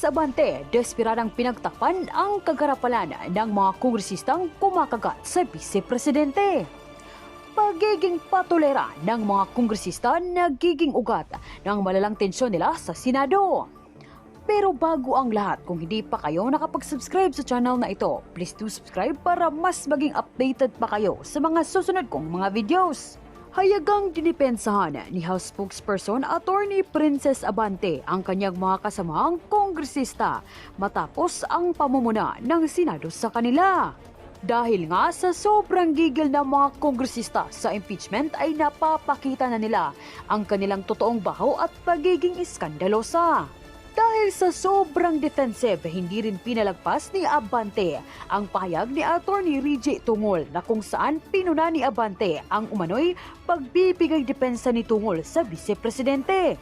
Abante, desperadang pinagtakpan ang kagarapalan ng mga kongresistang kumakagat sa Vice-Presidente. Pagiging patulera ng mga kongresista nagiging ugat ng malalang tensyon nila sa Senado. Pero bago ang lahat, kung hindi pa kayo nakapag-subscribe sa channel na ito, please do subscribe para mas maging updated pa kayo sa mga susunod kong mga videos. Hayagang dinipensahan ni House Spokesperson Attorney Princess Abante ang kanyang mga kasamahang kongresista matapos ang pamumuna ng Senado sa kanila. Dahil nga sa sobrang gigil ng mga kongresista sa impeachment ay napapakita na nila ang kanilang totoong baho at pagiging iskandalosa. Dahil sa sobrang defensive, hindi rin pinalagpas ni Abante ang pahayag ni Attorney Rejie Tungol na kung saan pinuna ni Abante ang umano'y pagbibigay depensa ni Tungol sa Vice-Presidente.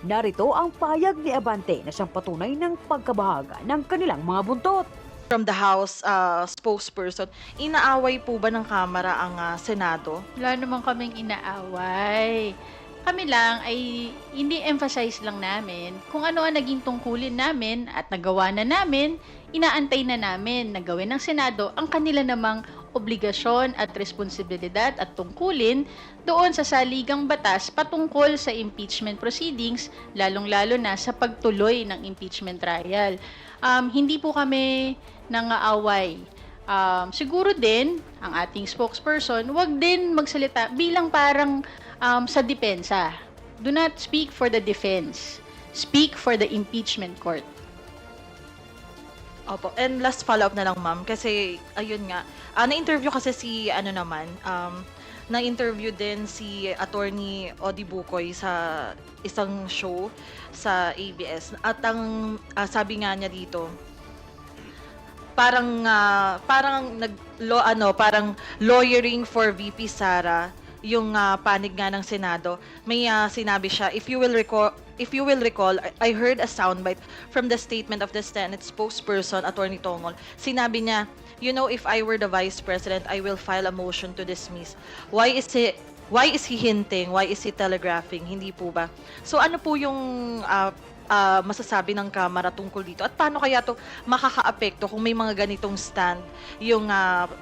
Narito ang pahayag ni Abante na siyang patunay ng pagkabahaga ng kanilang mga buntot. From the House spokesperson, inaaway po ba ng Kamara ang Senado? Wala naman kaming inaaway. Kami lang ay ini-emphasize lang namin kung ano ang naging tungkulin namin at nagawa na namin, inaantay na namin na gawin ng Senado ang kanila namang obligasyon at responsibilidad at tungkulin doon sa saligang batas patungkol sa impeachment proceedings, lalong-lalo na sa pagtuloy ng impeachment trial. Hindi po kami nangaaway. Siguro din, ang ating spokesperson, wag din magsalita bilang parang sa depensa. Do not speak for the defense. Speak for the impeachment court. Opo. And last follow-up na lang, ma'am. Kasi, ayun nga, na-interview kasi na-interview din si Attorney Odi Bukoy sa isang show sa ABS. At ang sabi nga niya dito, parang parang lawyering for VP Sara yung panig nga ng Senado. May sinabi siya, if you will recall, I heard a soundbite from the statement of the Senate spokesperson, Attorney Tongol. Sinabi niya, you know, if I were the Vice President, I will file a motion to dismiss. Why is he hinting? Why is he telegraphing? Hindi po ba? So ano po yung masasabi ng Kamara tungkol dito? At paano kaya to makakaapekto kung may mga ganitong stand yung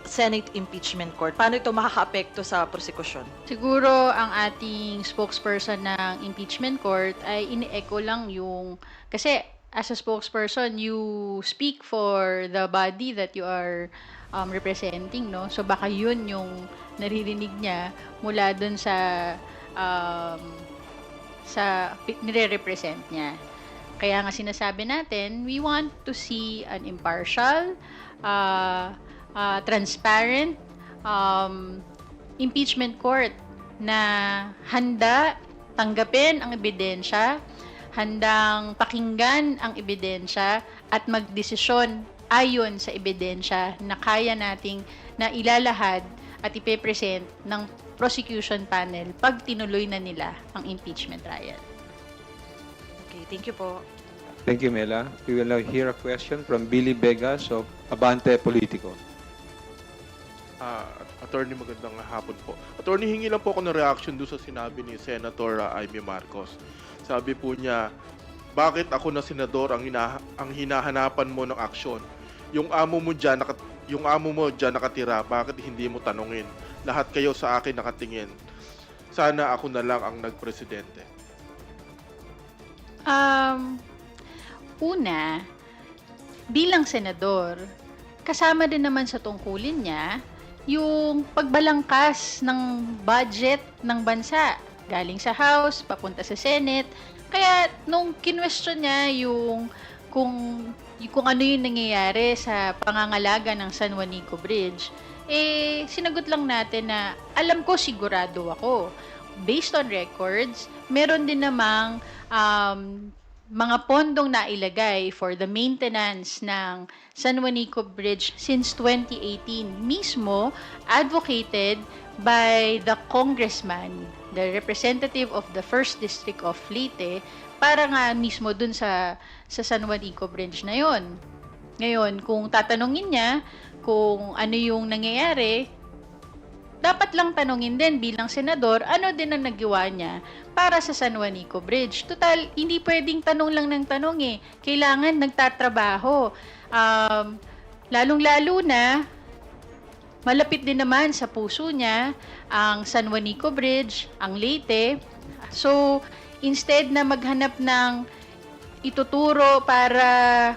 Senate Impeachment Court? Paano ito makakaapekto sa prosekusyon? Siguro ang ating spokesperson ng impeachment court ay ini-echo lang yung, kasi as a spokesperson, you speak for the body that you are representing, no? So baka yun yung naririnig niya mula dun sa nire-represent niya. Kaya nga sinasabi natin, we want to see an impartial, transparent impeachment court na handa tanggapin ang ebidensya, handang pakinggan ang ebidensya at magdesisyon ayon sa ebidensya na kaya nating na ilalahad at ipepresent ng prosecution panel pag tinuloy na nila ang impeachment trial. Okay, thank you po. Thank you, Mela. We will now hear a question from Billy Vegas of Abante Politico. Attorney, magandang hapon po. Attorney, hingi lang po ako ng reaction doon sa sinabi ni Senator Amy Marcos. Sabi po niya, bakit ako na senador ang hinahanapan mo ng aksyon? Yung amo mo dyan nakatira, bakit hindi mo tanungin? Lahat kayo sa akin nakatingin. Sana ako na lang ang nagpresidente. Una, bilang senador, kasama din naman sa tungkulin niya yung pagbalangkas ng budget ng bansa. Galing sa House, papunta sa Senate. Kaya nung kinwestiyon niya yung kung ano yung nangyayari sa pangangalaga ng San Juanico Bridge, sinagot lang natin na alam ko, sigurado ako. Based on records, meron din namang mga pondong nailagay for the maintenance ng San Juanico Bridge since 2018, mismo advocated by the congressman, the representative of the 1st District of Leyte, para nga mismo dun sa San Juanico Bridge na yon. Ngayon, kung tatanungin niya kung ano yung nangyayari, dapat lang tanungin din bilang senador, ano din ang nagawa niya para sa San Juanico Bridge. Total, hindi pwedeng tanong lang ng tanong eh. Kailangan nagtatrabaho. Lalong-lalo na, malapit din naman sa puso niya ang San Juanico Bridge, ang Leyte. So, instead na maghanap ng ituturo para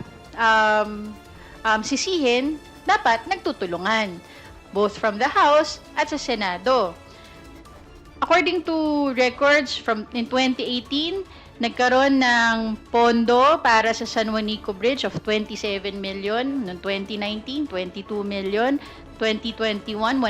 sisihin, dapat nagtutulungan, both from the House at sa Senado. According to records from in 2018, nagkaroon ng pondo para sa San Juanico Bridge of 27 million, noong 2019, 22 million, 2021, 105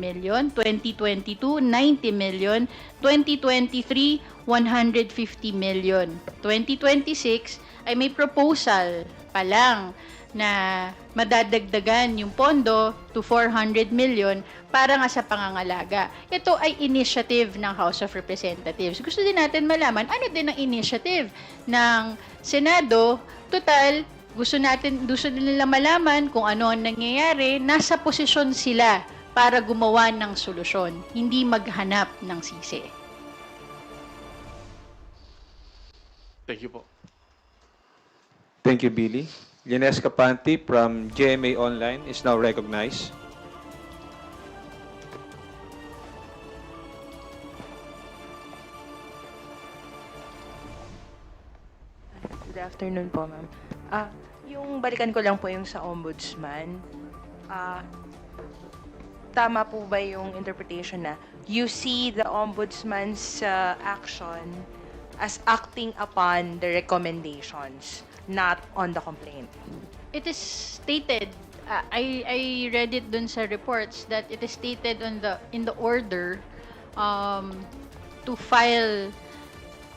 million, 2022, 90 million, 2023, 150 million. 2026 ay may proposal pa lang na madadagdagan yung pondo to 400 million para nga sa pangangalaga. Ito ay initiative ng House of Representatives. Gusto din natin malaman ano din ang initiative ng Senado. Total, gusto din nila malaman kung ano ang nangyayari. Nasa posisyon sila para gumawa ng solusyon, hindi maghanap ng sisi. Thank you po. Thank you, Billy. Linesca Panti from GMA Online is now recognized. Good afternoon po, ma'am. Yung balikan ko lang po yung sa ombudsman. Tama po ba yung interpretation na you see the ombudsman's action as acting upon the recommendations, not on the complaint? It is stated, I read it dun sa reports that it is stated in the order to file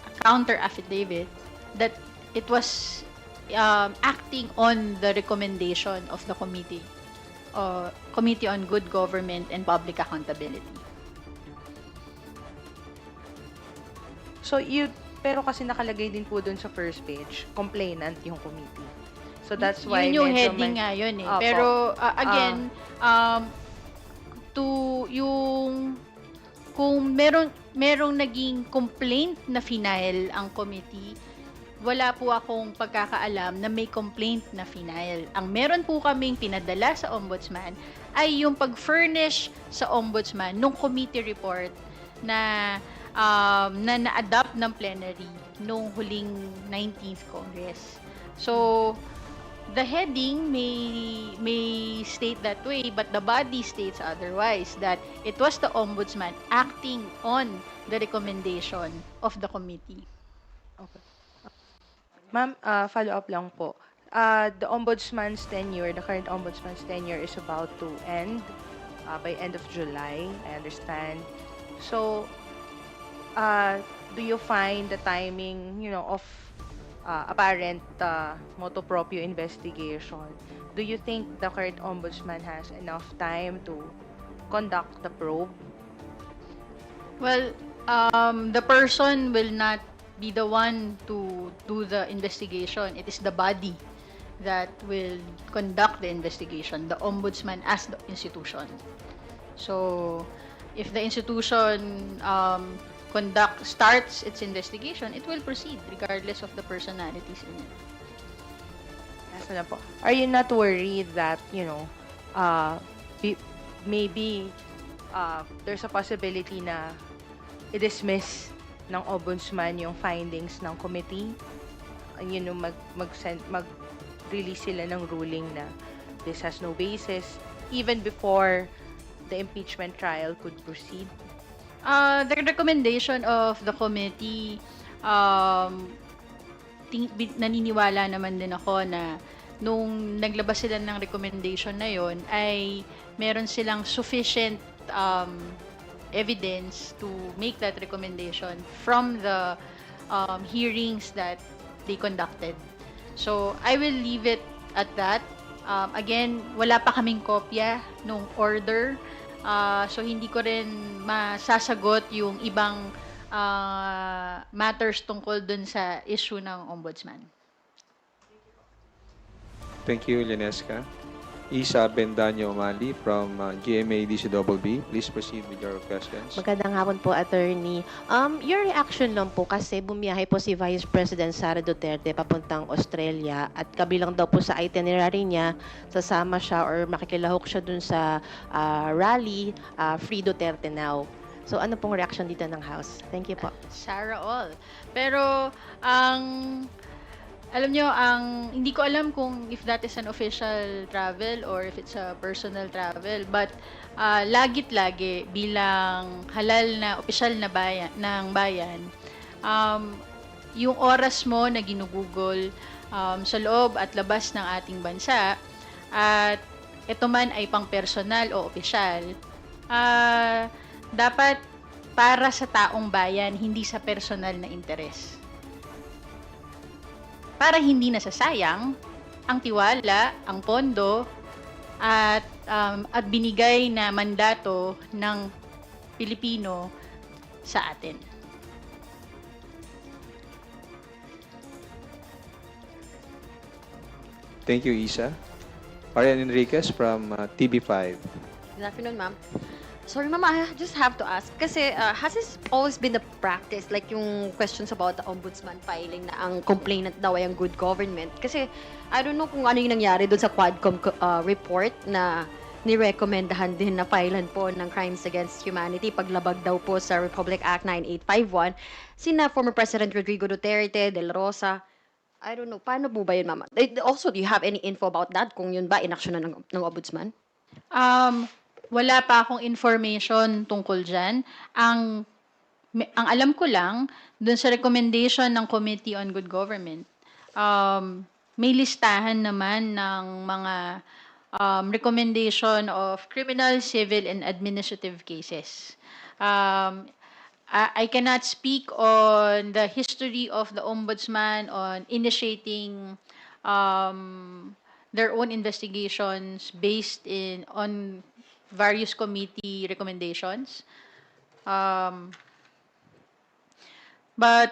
a counter affidavit that it was acting on the recommendation of the Committee on Good Government and Public Accountability. So, pero kasi nakalagay din po dun sa first page, complainant yung committee. So, that's why Yun yung medyo heading may- nga yun eh. Opo. Pero again, kung merong naging complaint na final ang committee, wala po akong pagkakaalam na may complaint na final. Ang meron po kaming pinadala sa ombudsman ay yung pag-furnish sa ombudsman nung committee report na na-adopt ng plenary nung huling 19th Congress. So, the heading may state that way, but the body states otherwise, that it was the ombudsman acting on the recommendation of the committee. Okay. Ma'am, follow up lang po. The ombudsman's tenure, the current ombudsman's tenure is about to end by end of July, I understand. So, do you find the timing, of apparent motu proprio investigation, do you think the current ombudsman has enough time to conduct the probe? Well, the person will not be the one to do the investigation. It is the body that will conduct the investigation, the ombudsman as the institution. So, if the institution starts its investigation, it will proceed regardless of the personalities in it. Yes, na po. Are you not worried that, maybe there's a possibility na i-dismiss ng ombudsman yung findings ng committee? Mag-release sila ng ruling na this has no basis even before the impeachment trial could proceed? The recommendation of the committee, naniniwala naman din ako na nung naglabas sila ng recommendation na yon ay meron silang sufficient evidence to make that recommendation from the hearings that they conducted. So, I will leave it at that. Again, wala pa kaming kopya nung order. So, hindi ko rin masasagot yung ibang matters tungkol dun sa issue ng ombudsman. Thank you, Linesca. Isa Bendaño Umali from GMA DCBB. Please proceed with your questions. Magandang hapon po, attorney. Your reaction lang po kasi bumiyahe po si Vice President Sara Duterte papuntang Australia at kabilang daw po sa itinerary niya, sasama siya or makikilahok siya dun sa rally, Free Duterte Now. So ano pong reaction dito ng House? Thank you po. Sarah all. Pero alam nyo, hindi ko alam kung if that is an official travel or if it's a personal travel. But lagit-lagi bilang halal na opisyal na bayan, yung oras mo na ginugugol sa loob at labas ng ating bansa at ito man ay pang personal o opisyal, dapat para sa taong bayan, hindi sa personal na interes. Para hindi nasasayang ang tiwala, ang pondo, at binigay na mandato ng Pilipino sa atin. Thank you, Isa. Marian Enriquez from TV5. Good afternoon, ma'am. Sorry, ma'am, I just have to ask. Kasi has this always been the practice, like yung questions about the ombudsman filing na ang complainant daw ay ang good government? Kasi I don't know kung ano yung nangyari doon sa Quadcom report na nirekomendahan din na filean po ng crimes against humanity paglabag daw po sa Republic Act 9851 sina former President Rodrigo Duterte, Del Rosa. I don't know. Paano po ba yun, ma'am? Also, do you have any info about that? Kung yun ba, inaksyon na ng ombudsman? Wala pa akong information tungkol dyan. Ang alam ko lang, dun sa recommendation ng Committee on Good Government, may listahan naman ng mga recommendation of criminal, civil, and administrative cases. I cannot speak on the history of the ombudsman on initiating their own investigations based on various committee recommendations. But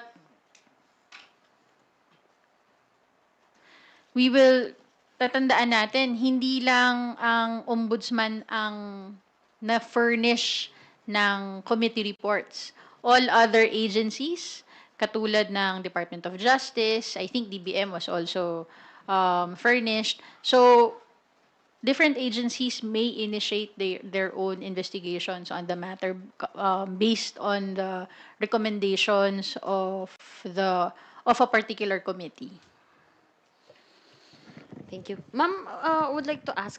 we will tatandaan natin, hindi lang ang ombudsman ang na-furnish ng committee reports. All other agencies, katulad ng Department of Justice, I think DBM was also furnished. So, different agencies may initiate their own investigations on the matter based on the recommendations of a particular committee. Thank you. Ma'am, would like to ask,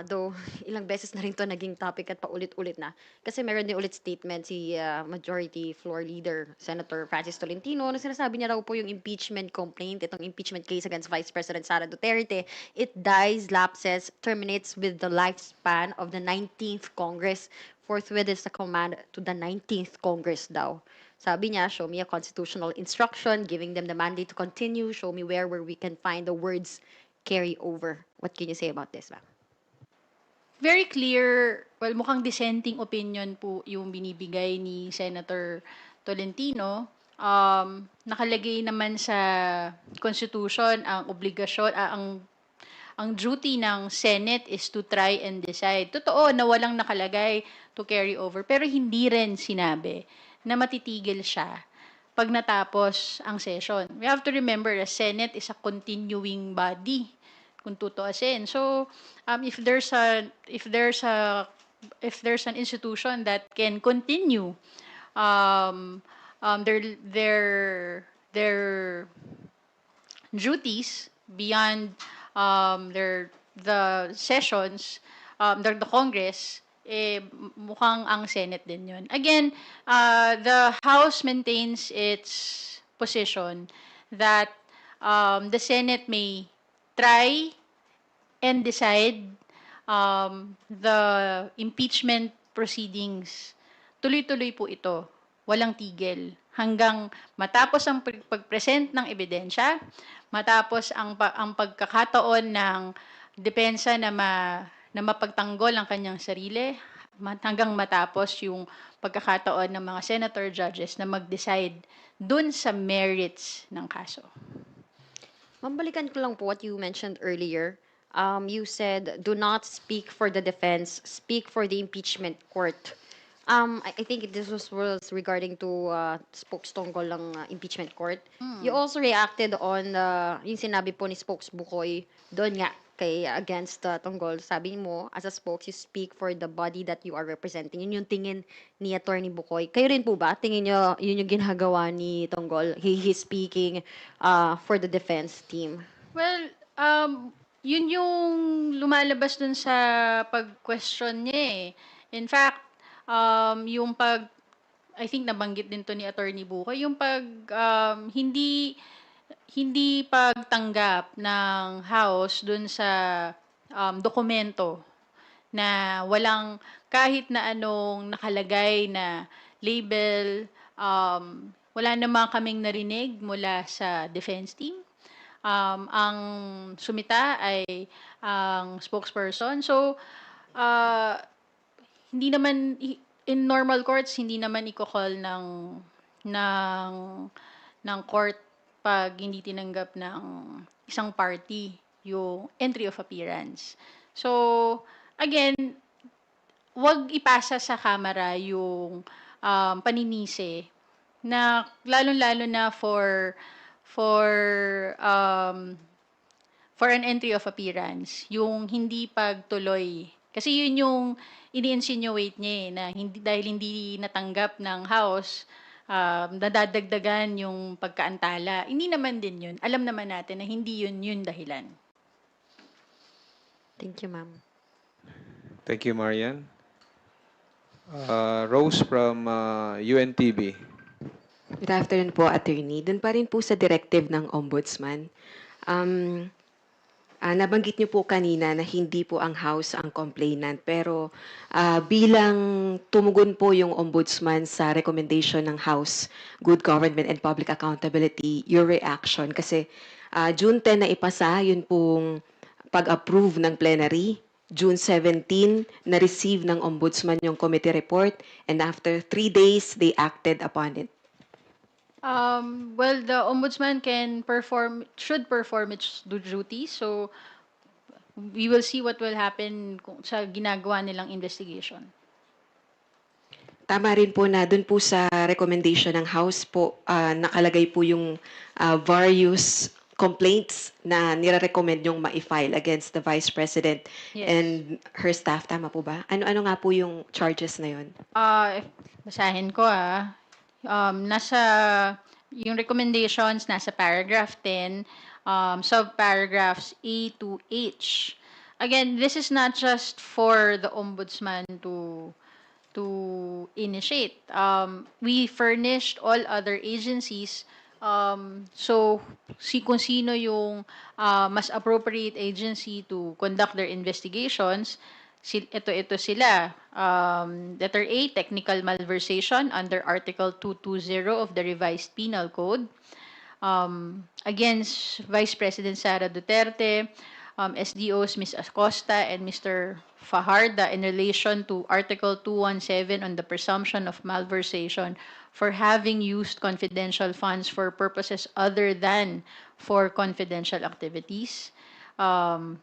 though ilang beses na rin to naging topic at paulit-ulit na, kasi meron din ulit statement si Majority Floor Leader Senator Francis Tolentino na sinasabi niya raw po yung impeachment complaint, itong impeachment case against Vice President Sara Duterte, it dies, lapses, terminates with the lifespan of the 19th Congress. Forthwith is the command to the 19th Congress daw. Sabi niya, show me a constitutional instruction giving them the mandate to continue, show me where we can find the words carry over. What can you say about this, ma'am? Very clear, well, mukhang dissenting opinion po yung binibigay ni Senator Tolentino. Nakalagay naman sa Constitution ang obligasyon, ang duty ng Senate is to try and decide. Totoo na walang nakalagay to carry over, pero hindi rin sinabi na matitigil siya pag natapos ang session. We have to remember the Senate is a continuing body kung tutuusin. So, if there's an institution that can continue their duties beyond the sessions, the Congress, mukhang ang Senate din yun. Again, the House maintains its position that the Senate may try and decide the impeachment proceedings. Tuloy-tuloy po ito. Walang tigil. Hanggang matapos ang pag-present ng ebidensya, matapos ang pagkakataon ng depensa na mapagtanggol ang kanyang sarili, hanggang matapos yung pagkakataon ng mga senator judges na mag-decide dun sa merits ng kaso. Ma'am, balikan ko lang po what you mentioned earlier. you said, do not speak for the defense, speak for the impeachment court. I think was regarding to spokes tungkol ng impeachment court. You also reacted on yung sinabi po ni spokes Bukoy doon nga kay against tungkol. Sabi mo, as a spokes, you speak for the body that you are representing. Yun yung tingin ni Attorney Bukoy. Kayo rin po ba? Tingin nyo yun yung ginagawa ni Tonggol? He's speaking for the defense team. Well, yun yung lumalabas dun sa pag-question niya eh. In fact, yung I think nabanggit din to ni Attorney Bukoy, yung hindi pagtanggap ng House dun sa dokumento na walang kahit na anong nakalagay na label, wala naman kaming narinig mula sa defense team. Ang sumita ay ang spokesperson. So, hindi naman, in normal courts, hindi naman i-call ng court pag hindi tinanggap ng isang party yung entry of appearance. So, again, wag ipasa sa kamera yung paninisi na lalong-lalo na for an entry of appearance, yung hindi pagtuloy. Kasi yun yung ini-insinuate niya na dahil hindi natanggap ng House, nadadagdagan yung pagkaantala. Hindi naman din yun. Alam naman natin na hindi yun dahilan. Thank you, ma'am. Thank you, Marian. Rose from UNTV. Good afternoon po, Attorney. Doon pa rin po sa directive ng Ombudsman. Nabanggit niyo po kanina na hindi po ang House ang complainant, pero bilang tumugon po yung Ombudsman sa recommendation ng House, Good Government and Public Accountability, your reaction, kasi June 10 na ipasa, yun pong pag-approve ng plenary, June 17, na-receive ng Ombudsman yung committee report, and after 3 days, they acted upon it. Well, the ombudsman should perform its duty. So, we will see what will happen sa ginagawa nilang investigation. Tama rin po na dun po sa recommendation ng House po, nakalagay po yung various complaints na nire-recommend yung ma-file against the Vice President and her staff. Tama po ba? Ano nga po yung charges na yun? Basahin ko nasa yung recommendations nasa paragraph 10, subparagraphs A to H. Again, this is not just for the ombudsman to initiate. We furnished all other agencies, so kung sino yung mas appropriate agency to conduct their investigations. Ito sila. Letter A, technical malversation under Article 220 of the Revised Penal Code against Vice President Sara Duterte, SDOs Ms. Acosta and Mr. Fajarda in relation to Article 217 on the presumption of malversation for having used confidential funds for purposes other than for confidential activities.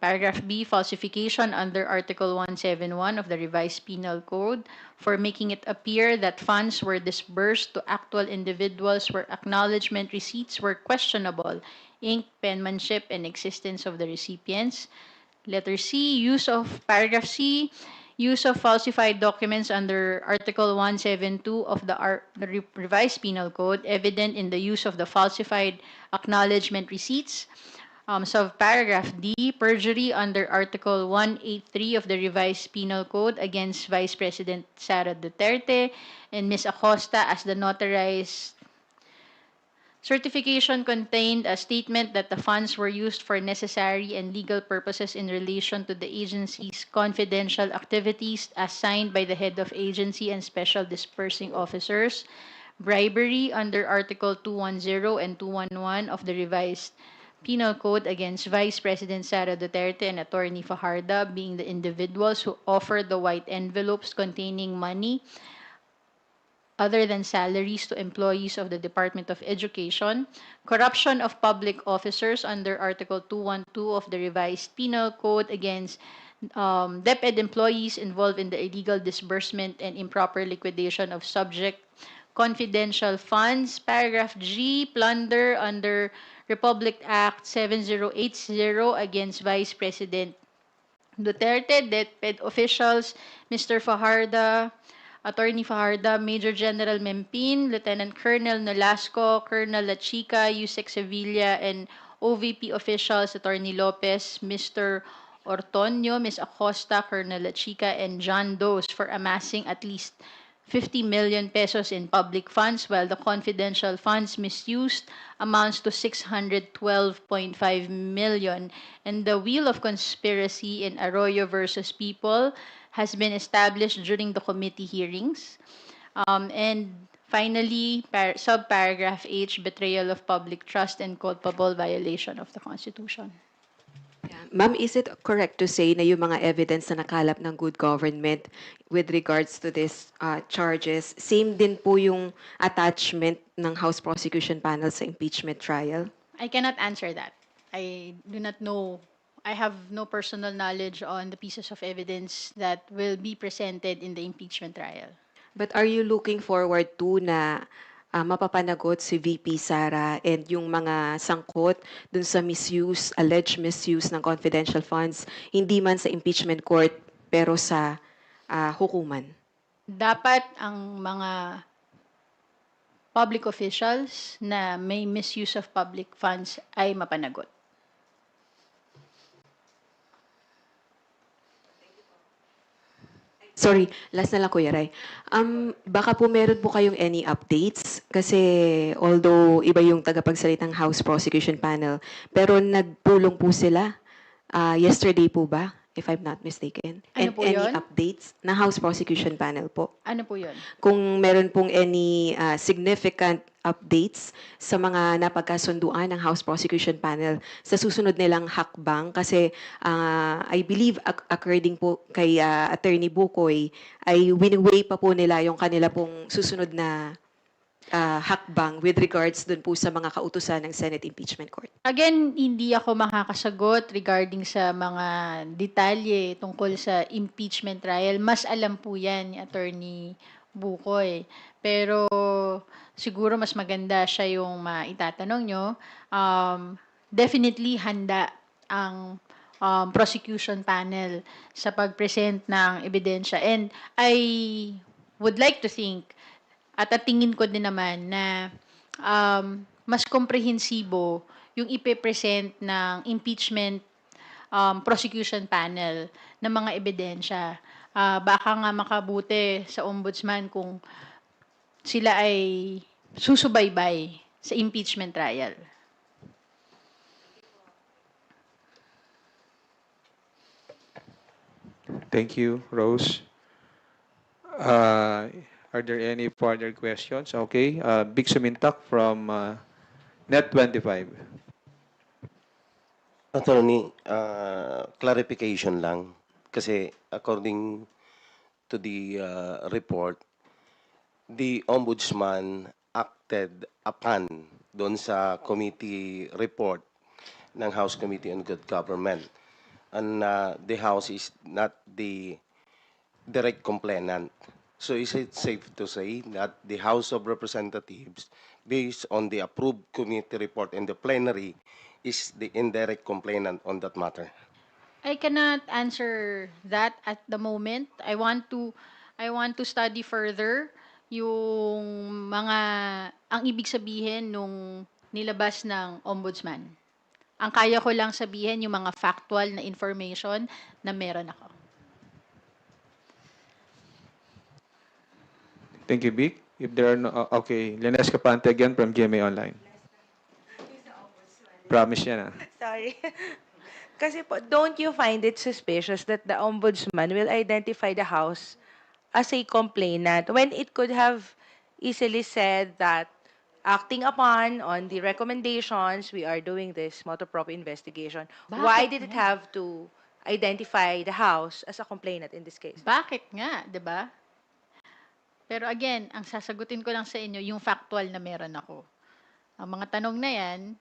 Paragraph B, falsification under Article 171 of the Revised Penal Code for making it appear that funds were disbursed to actual individuals where acknowledgement receipts were questionable, ink, penmanship, and existence of the recipients. Letter C, paragraph C, use of falsified documents under Article 172 of the Revised Penal Code, evident in the use of the falsified acknowledgement receipts. Paragraph D, perjury under Article 183 of the Revised Penal Code against Vice President Sara Duterte and Ms. Acosta as the notarized certification contained a statement that the funds were used for necessary and legal purposes in relation to the agency's confidential activities as signed by the head of agency and special dispersing officers. Bribery under Article 210 and 211 of the Revised Penal Code against Vice President Sara Duterte and Attorney Fajarda being the individuals who offered the white envelopes containing money other than salaries to employees of the Department of Education, corruption of public officers under Article 212 of the revised Penal Code against DepEd employees involved in the illegal disbursement and improper liquidation of subject confidential funds. Paragraph G, plunder under Republic Act 7080 against Vice President Duterte, DepEd officials, Mr. Fajarda, Attorney Fajarda, Major General Mempin, Lieutenant Colonel Nolasco, Colonel Lachica, Yusek Sevilla, and OVP officials, Attorney Lopez, Mr. Ortonio, Ms. Acosta, Colonel Lachica, and John Doe for amassing at least 50 million pesos in public funds, while the confidential funds misused amounts to 612.5 million. And the wheel of conspiracy in Arroyo versus People has been established during the committee hearings. And finally, subparagraph H, betrayal of public trust and culpable violation of the Constitution. Ma'am, is it correct to say na yung mga evidence na nakalap ng good government with regards to this charges, same din po yung attachment ng House Prosecution Panel sa impeachment trial? I cannot answer that. I do not know. I have no personal knowledge on the pieces of evidence that will be presented in the impeachment trial. But are you looking forward to na mapapanagot si VP Sara and yung mga sangkot dun sa misuse, alleged misuse ng confidential funds, hindi man sa impeachment court pero sa hukuman? Dapat ang mga public officials na may misuse of public funds ay mapanagot. Sorry, last na lang Kuya Ray. Baka po meron po kayong any updates kasi although iba yung tagapagsalitang House Prosecution Panel, pero nagpulong po sila yesterday po ba, if I'm not mistaken? Ano And po any yun? updates ng House Prosecution Panel po? Ano po yun? Kung meron pong any significant updates sa mga napagkasunduan ng House Prosecution Panel sa susunod nilang hakbang kasi I believe according po kay Attorney Bukoy ay wini-weigh pa po nila yung kanila pong susunod na hakbang with regards dun po sa mga kautusan ng Senate Impeachment Court. Again, hindi ako makakasagot regarding sa mga detalye tungkol sa impeachment trial. Mas alam po yan ni Attorney Bukoy. Pero siguro mas maganda siya yung maitatanong nyo. Definitely handa ang prosecution panel sa pag-present ng ebidensya. And I would like to think, at tingin ko din naman na mas komprehensibo yung ipe-present ng impeachment prosecution panel ng mga ebidensya. Baka nga makabuti sa ombudsman kung sila ay susubaybay sa impeachment trial. Thank you, Rose. Are there any further questions? Okay. Big Sumintak from Net25. Attorney, clarification lang. Kasi according to the report, the ombudsman acted upon doon sa committee report ng House Committee on Good Government. And the House is not the direct complainant. So is it safe to say that the House of Representatives, based on the approved committee report in the plenary, is the indirect complainant on that matter? I cannot answer that at the moment. I want to study further yung ang ibig sabihin nung nilabas ng ombudsman. Ang kaya ko lang sabihin yung mga factual na information na meron ako. Thank you, Vic. If there are no... okay, Lenes Capante again from GMA Online. Promise yan, Sorry. Kasi po, don't you find it suspicious that the ombudsman will identify the House as a complainant when it could have easily said that acting upon on the recommendations, we are doing this multi-prop investigation. Why Bakit did it nga? have to identify the House as a complainant in this case? Bakit nga, 'di ba? Pero again, ang sasagutin ko lang sa inyo, yung factual na meron ako. Ang mga tanong na yan,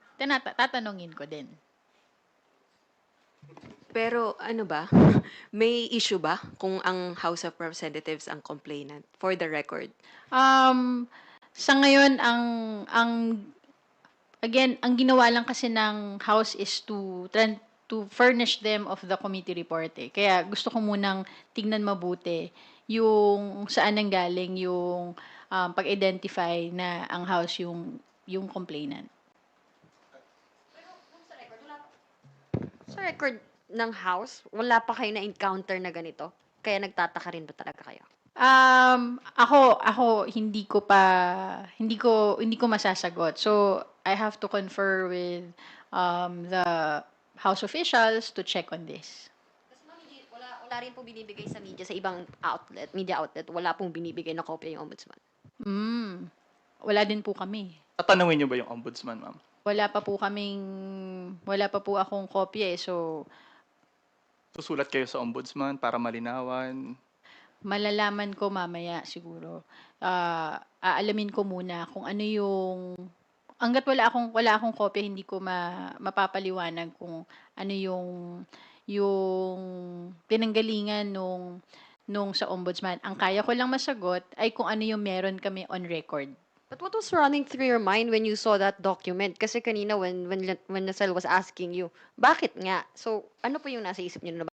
tatanungin ko din. Pero ano ba? May issue ba kung ang House of Representatives ang complainant? For the record. Sa ngayon, again, ang ginawa lang kasi ng House is to furnish them of the committee report eh. Kaya gusto ko munang tignan mabuti yung saan nanggaling yung pag-identify na ang House yung complainant. Sa record ng House, wala pa kayo na-encounter na ganito? Kaya nagtataka rin ba talaga kayo? Ako hindi ko masasagot. So I have to confer with the House officials to check on this. Kasi ma'am, wala rin po binibigay sa media, sa ibang outlet, media outlet, wala pong binibigay na kopya yung ombudsman. Wala din po kami. Tatanungin niyo ba yung ombudsman, ma'am? Wala pa po akong kopya eh. So Susulat kayo sa ombudsman para malinawan. malalaman ko mamaya siguro. Aalamin ko muna kung ano yung hangga't wala akong kopya, hindi ko mapapaliwanag kung ano yung pinanggalingan nung sa ombudsman. Ang kaya ko lang masagot ay kung ano yung meron kami on record. But what was running through your mind when you saw that document? Kasi kanina when Nasel was asking you, bakit nga? So, ano po yung nasa isip niyo na